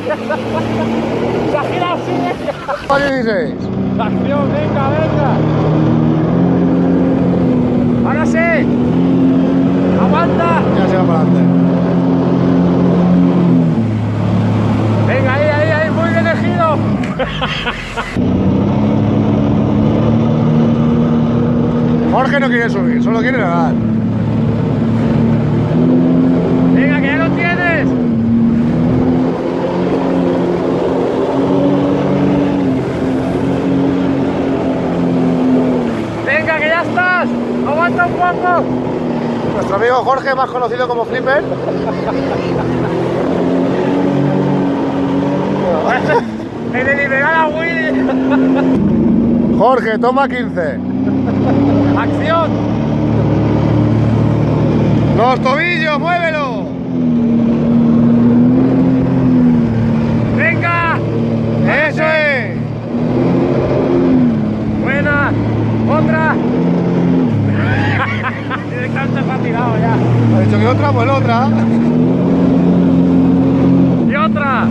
Se ha girado así. ¿Qué dices? La acción, venga, venga. Ahora sí. Aguanta. Ya se va para adelante. Venga, ahí, muy bien el giro. Jorge no quiere subir, solo quiere nadar. Venga, que ya lo tienes. Venga, que ya estás. Aguanta un poco. Nuestro amigo Jorge, más conocido como Flipper. El de liberar a Willy. Jorge, toma 15. Acción. ¡Los tobillos, muévelo! Venga. ¡Eso es! Buena. Otra. Directamente fatigado ya. Ha dicho que otra, pues otra. Y otra.